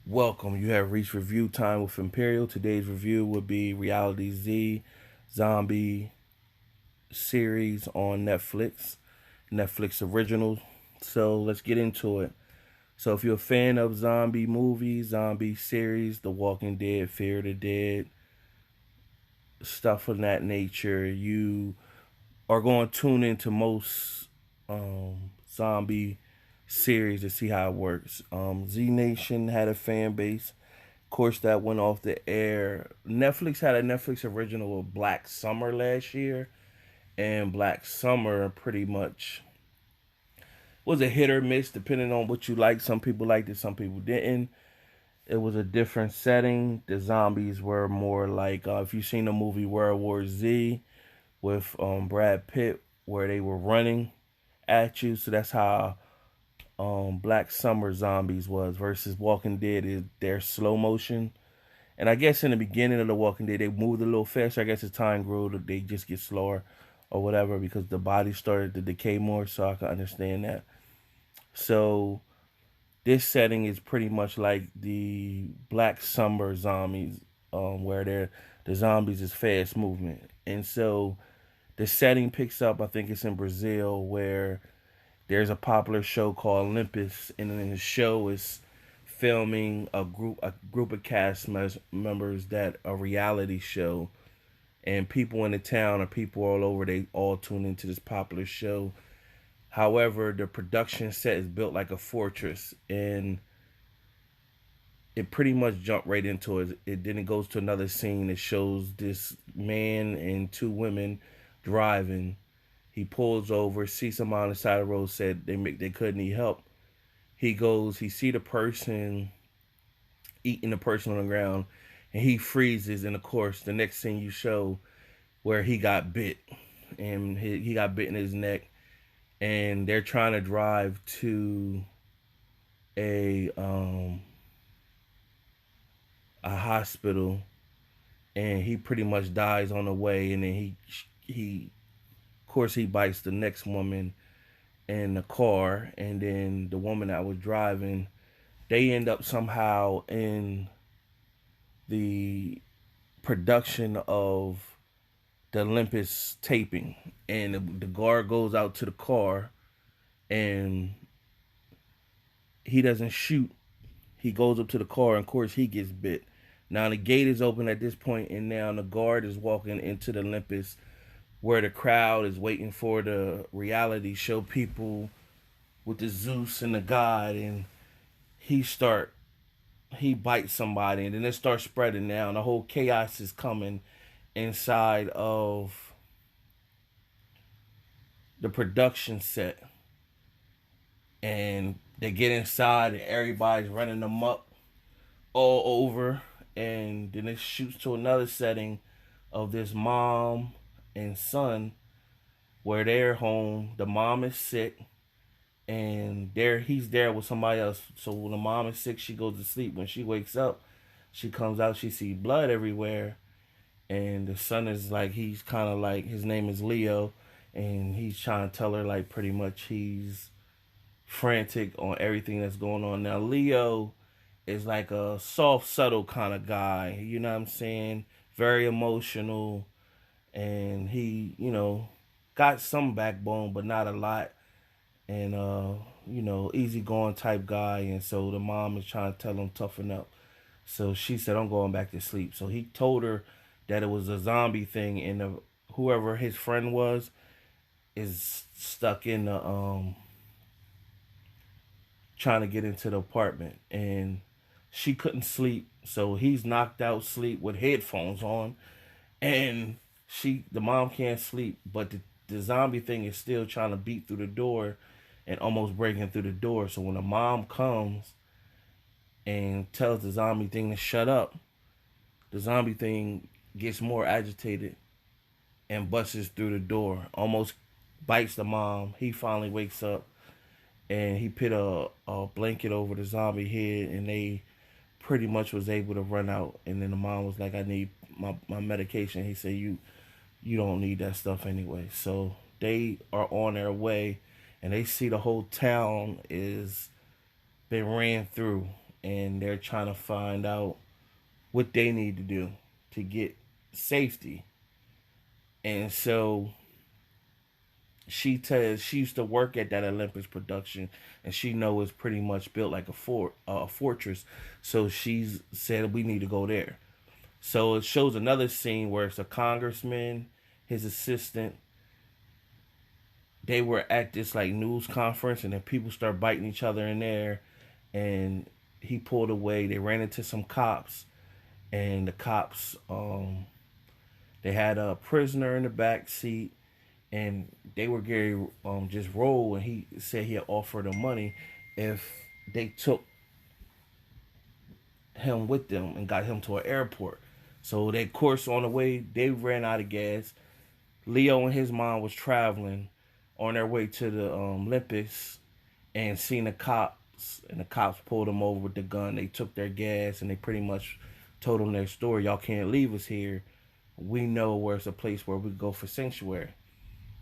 Welcome. You have reached review time with Imperial. Today's review would be Reality Z zombie series on Netflix original. So let's get into it. So if you're a fan of zombie movies, zombie series, The Walking Dead, Fear the Dead, stuff of that nature, you are going to tune into most zombie series to see how it works. Z Nation had a fan base. Of course, that went off the air. Netflix had a Netflix original of Black Summer last year, and Black Summer pretty much was a hit or miss depending on what you like. Some people liked it, some people didn't. It was a different setting. The zombies were more like if you've seen the movie World War Z with Brad Pitt, where they were running at you. So that's how Black Summer zombies was versus Walking Dead is their slow motion. And I guess in the beginning of The Walking Dead, they moved a little faster. I guess as time grew, they just get slower or whatever because the body started to decay more. So I can understand that. So this setting is pretty much like the Black Summer zombies, where the zombies is fast movement. And so the setting picks up. I think it's in Brazil where there's a popular show called Olympus, and in the show is filming a group of members that a reality show, and people in the town or people all over they all tune into this popular show. However, the production set is built like a fortress, and it pretty much jumped right into it. It then it goes to another scene that shows this man and two women driving. He pulls over, sees somebody on the side of the road, said they couldn't need help. He goes, he see the person eating the person on the ground, and he freezes. And of course, the next thing you show where he got bit, and he got bit in his neck, and they're trying to drive to a um a hospital, and he pretty much dies on the way, and then he of course he bites the next woman in the car, and then the woman that was driving, they end up somehow in the production of the Olympus taping, and the guard goes out to the car, and he doesn't shoot. He goes up to the car, and of course he gets bit. Now the gate is open at this point, and now the guard is walking into the Olympus, where the crowd is waiting for the reality show people with the Zeus and the God, and he start he bites somebody, and then it starts spreading now. And the whole chaos is coming inside of the production set, and they get inside, and everybody's running them up all over. And then it shoots to another setting of this mom and son where they're home. The mom is sick, and he's there with somebody else. So when the mom is sick, she goes to sleep. When she wakes up, she comes out, she sees blood everywhere, and the son is like, he's kind of like, his name is Leo, and he's trying to tell her like pretty much he's frantic on everything that's going on. Now Leo is like a soft, subtle kind of guy, you know what I'm saying? Very emotional, and he, got some backbone, but not a lot, and easygoing type guy. And so the mom is trying to tell him toughen up. So she said, I'm going back to sleep. So he told her that it was a zombie thing, and whoever his friend was is stuck in the trying to get into the apartment, and she couldn't sleep. So he's knocked out sleep with headphones on, and the mom can't sleep, but the zombie thing is still trying to beat through the door and almost breaking through the door. So when the mom comes and tells the zombie thing to shut up, the zombie thing gets more agitated and busts through the door, almost bites the mom. He finally wakes up, and he put a blanket over the zombie head, and they pretty much was able to run out. And then the mom was like, I need my medication. He said, you don't need that stuff anyway. So they are on their way, and they see the whole town is been ran through, and they're trying to find out what they need to do to get safety. And so she used to work at that Olympus production, and she know it's pretty much built like a fortress. So she's said we need to go there. So it shows another scene where it's a congressman, his assistant. They were at this like news conference, and then people start biting each other in there, and he pulled away. They ran into some cops, and the cops they had a prisoner in the back seat, and they were Gary just roll, and he said he had offered them money if they took him with them and got him to an airport. So they, of course, on the way they ran out of gas. Leo and his mom was traveling on their way to the Olympus and seen the cops, and the cops pulled them over with the gun. They took their gas, and they pretty much told them their story. Y'all can't leave us here. We know where it's a place where we go for sanctuary.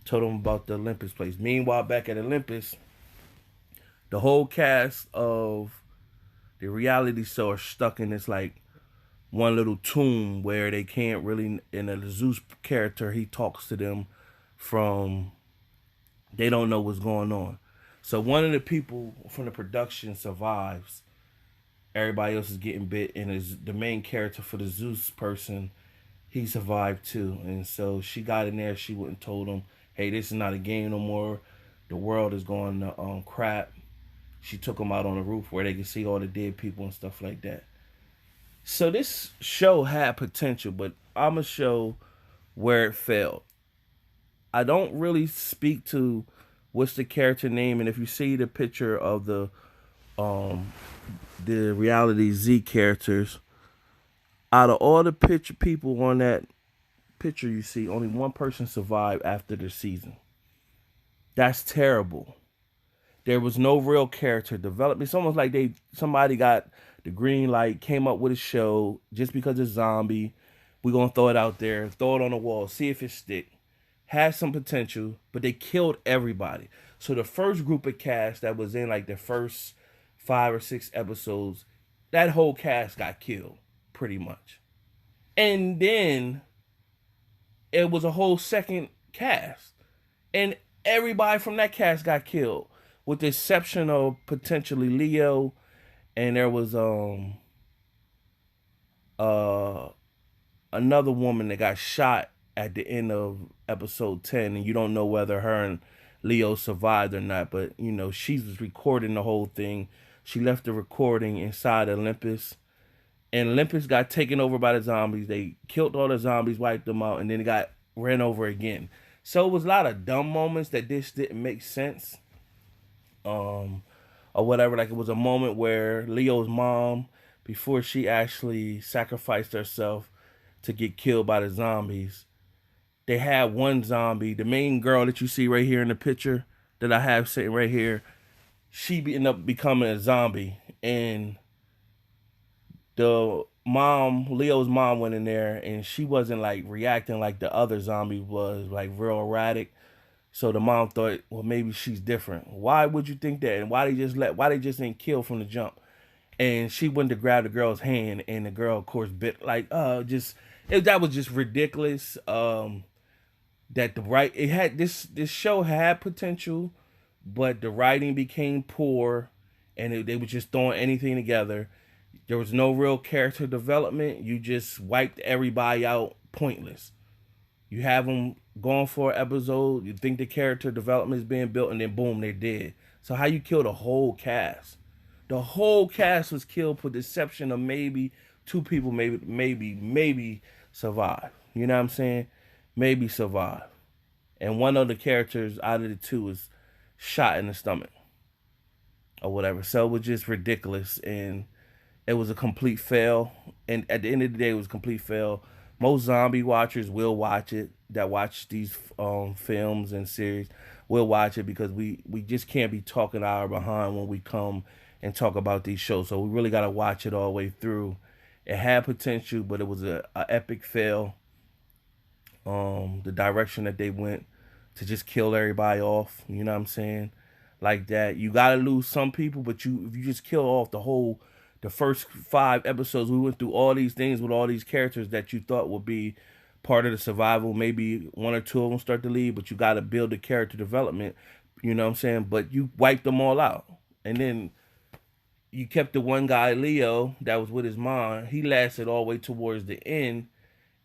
Told them about the Olympus place. Meanwhile, back at Olympus, the whole cast of the reality show are stuck in this like one little tomb where they can't really. And the Zeus character, he talks to them from. They don't know what's going on. So one of the people from the production survives. Everybody else is getting bit, and is the main character for the Zeus person. He survived too, and so she got in there. She wouldn't told him, "Hey, this is not a game no more. The world is going to crap." She took him out on the roof where they could see all the dead people and stuff like that. So this show had potential, but I'm gonna show where it failed. I don't really speak to what's the character name, and if you see the picture of um the reality Z characters, out of all the picture people on that picture you see, only one person survived after the season. That's terrible. There was no real character development. It's almost like somebody got the green light, came up with a show just because it's zombie. We're gonna throw it out there, throw it on the wall, see if it stick. Has some potential, but they killed everybody. So the first group of cast that was in like the first 5 or 6 episodes, that whole cast got killed, pretty much. And then it was a whole second cast, and everybody from that cast got killed, with the exception of potentially Leo, and there was uh another woman that got shot at the end of episode 10, and you don't know whether her and Leo survived or not, but you know she was recording the whole thing. She left the recording inside Olympus, and Olympus got taken over by the zombies. They killed all the zombies, wiped them out, and then it got ran over again. So it was a lot of dumb moments that this didn't make sense, or whatever. Like it was a moment where Leo's mom, before she actually sacrificed herself to get killed by the zombies, they had one zombie, the main girl that you see right here in the picture that I have sitting right here. She ended up becoming a zombie, and the mom, Leo's mom, went in there, and she wasn't like reacting like the other zombie was, like real erratic. So the mom thought, well, maybe she's different. Why would you think that? And why they just didn't kill from the jump? And she went to grab the girl's hand, and the girl, of course, bit like, that was just ridiculous. That it had this show had potential, but the writing became poor, and they were just throwing anything together. There was no real character development. You just wiped everybody out, pointless. You have them going for an episode. You think the character development is being built, and then boom, they're dead. So how you kill the whole cast? The whole cast was killed, with the exception of maybe 2 people, maybe survive. You know what I'm saying? Maybe survive. And one of the characters out of the 2 is shot in the stomach or whatever. So it was just ridiculous, and it was a complete fail. And at the end of the day, it was a complete fail. Most zombie watchers will watch it, that watch these films and series will watch it, because we just can't be talking our behind when we come and talk about these shows. So we really got to watch it all the way through. It had potential, but it was a epic fail. The direction that they went to just kill everybody off, you know what I'm saying? Like that. You got to lose some people, but if you just kill off the whole The first 5 episodes, we went through all these things with all these characters that you thought would be part of the survival. Maybe one or two of them start to leave, but you got to build the character development. You know what I'm saying? But you wiped them all out, and then you kept the one guy, Leo, that was with his mom. He lasted all the way towards the end,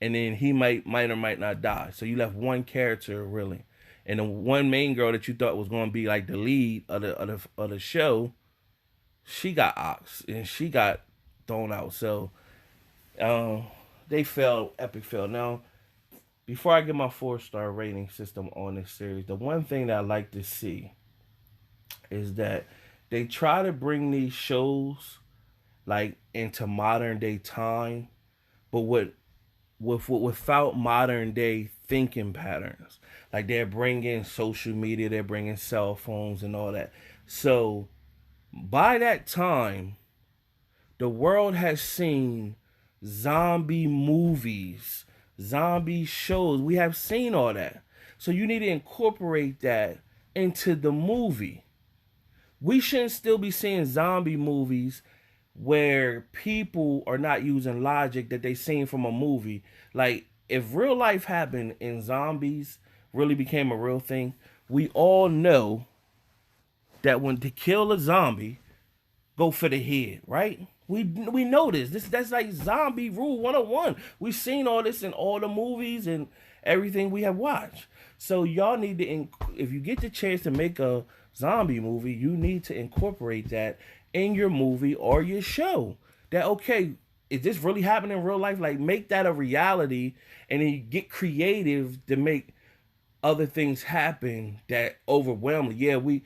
and then he might or might not die. So you left one character really, and the one main girl that you thought was going to be like the lead of the show, she got oxed and she got thrown out. So um, they fell, epic fail. Now, before I get my 4-star rating system on this series, the one thing that I like to see is that they try to bring these shows like into modern day time, but without modern day thinking patterns. Like they're bringing social media, they're bringing cell phones and all that. So by that time, the world has seen zombie movies, zombie shows. We have seen all that. So you need to incorporate that into the movie. We shouldn't still be seeing zombie movies where people are not using logic that they seen from a movie. Like if real life happened and zombies really became a real thing, we all know that when to kill a zombie, go for the head, right? We know this. That's like zombie rule 101. We've seen all this in all the movies and everything we have watched. So y'all need to, if you get the chance to make a zombie movie, you need to incorporate that in your movie or your show. That okay, is this really happening in real life? Like make that a reality, and then you get creative to make other things happen that overwhelm. We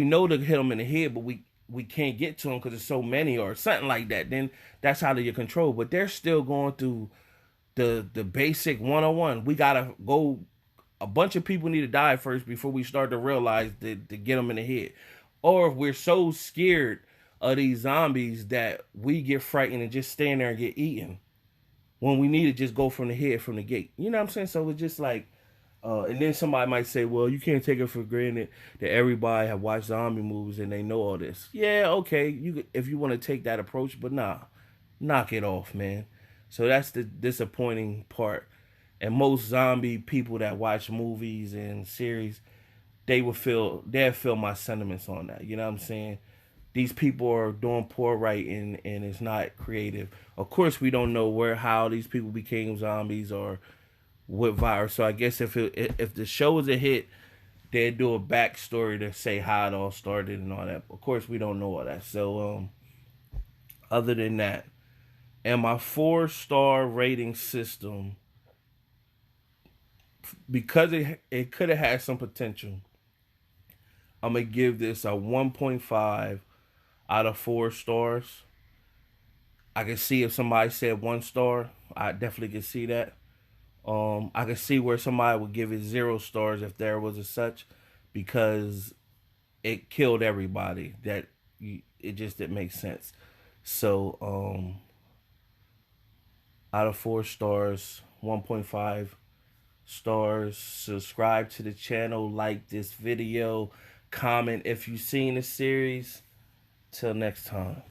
know to hit them in the head, but we can't get to them because there's so many or something like that. Then that's out of your control. But they're still going through the basic 101. We gotta go. A bunch of people need to die first before we start to realize to get them in the head. Or if we're so scared of these zombies that we get frightened and just stand there and get eaten when we need to just go from the head from the gate. You know what I'm saying? So it's just like, and then somebody might say, well, you can't take it for granted that everybody have watched zombie movies and they know all this. Yeah, okay, if you want to take that approach, but nah, knock it off, man. So that's the disappointing part. And most zombie people that watch movies and series, they'll feel my sentiments on that. You know what I'm saying? These people are doing poor writing and it's not creative. Of course, we don't know how these people became zombies or what virus. So I guess if the show is a hit, they'd do a backstory to say how it all started and all that. Of course, we don't know all that. So other than that, and my 4-star rating system, because it could have had some potential, I'm gonna give this a 1.5 out of 4 stars. I can see if somebody said 1 star, I definitely can see that. I can see where somebody would give it 0 stars if there was a such, because it killed everybody. It just didn't make sense. So out of 4 stars, 1.5 stars. Subscribe to the channel, like this video, comment if you've seen the series. Till next time.